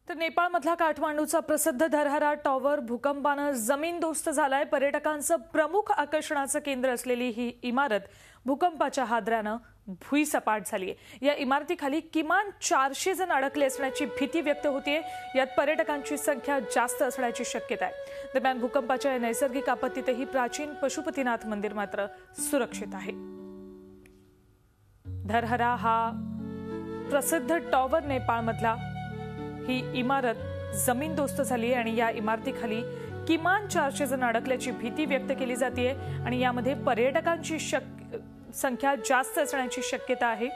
तर नेपाळमधला काठमांडूचा प्रसिद्ध धरहरा टॉवर भूकंपानं जमीनदोस्त झालाय। पर्यटकांचं प्रमुख आकर्षणाचं केंद्र असलेली ही इमारत भूकंपाच्या हादऱ्यानं भुईसपाट झाली आहे। या इमारतीखाली किमान 400 जण अडकले असण्याची भीती व्यक्त होतीये। यात पर्यटकांची संख्या जास्त असण्याची शक्यता आहे। दरम्यान भूकंपाच्या या नैसर्गिक आपत्तीतही प्राचीन पशुपतीनाथ मंदिर मात्र सुरक्षित आहे। धरहरा हा प्रसिद्ध टॉवर नेपाळमधला ही इमारत जमीनदोस्त झाली आहे आणि या इमारतीखाली किमान 400 जण अडकल्याची भीती व्यक्त केली जाते आणि यामध्ये पर्यटकांची संख्या जास्त असण्याची शक्यता आहे।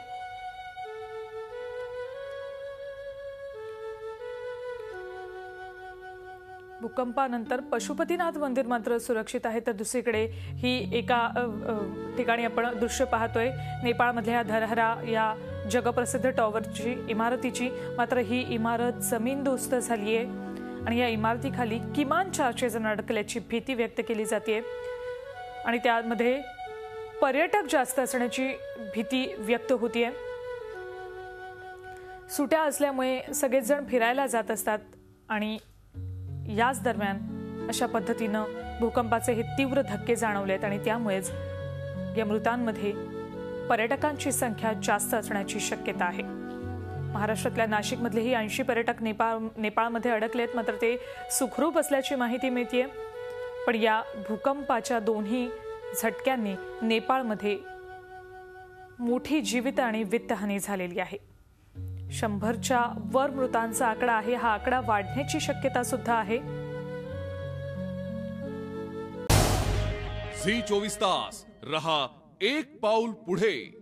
भूकंपानंतर पशुपतीनाथ मंदिर मात्र सुरक्षित आहे। तर दुसरीकडे ही एका ठिकाणी आपण दृश्य पाहतोय नेपाळमधल्या धरहरा या जगप्रसिद्ध टॉवरची इमारतीची मात्र ही इमारत जमीनदोस्त झाली आहे आणि या इमारतीखाली किमान 400 जण अडकल्याची भीती व्यक्त केली जाते आणि त्यामध्ये पर्यटक जास्त असण्याची भीती व्यक्त होतीये। सुट्या असल्यामुळे सगळेच जण फिरायला जात असतात आणि याच दरम्यान अशा पद्धतीनं भूकंपाचे हे तीव्र धक्के जाणवलेत आणि त्यामुळेच या मृतांमध्ये पर्यटकांची संख्या जास्त असण्याची शक्यता आहे। महाराष्ट्रातल्या नाशिकमधलेही 80 पर्यटक नेपाळमध्ये अडकलेत मात्र ते सुखरूप असल्याची माहिती मिळतेय। पण या भूकंपाच्या दोन्ही झटक्यांनी नेपाळमध्ये मोठी जीवित आणि वित्तहानी झालेली आहे। 100च्या वर मृतांचा आकडा आहे। हा आकडा वाढण्याची शक्यता सुद्धा आहे। झी 24 तास रहा एक पाऊल पुढे।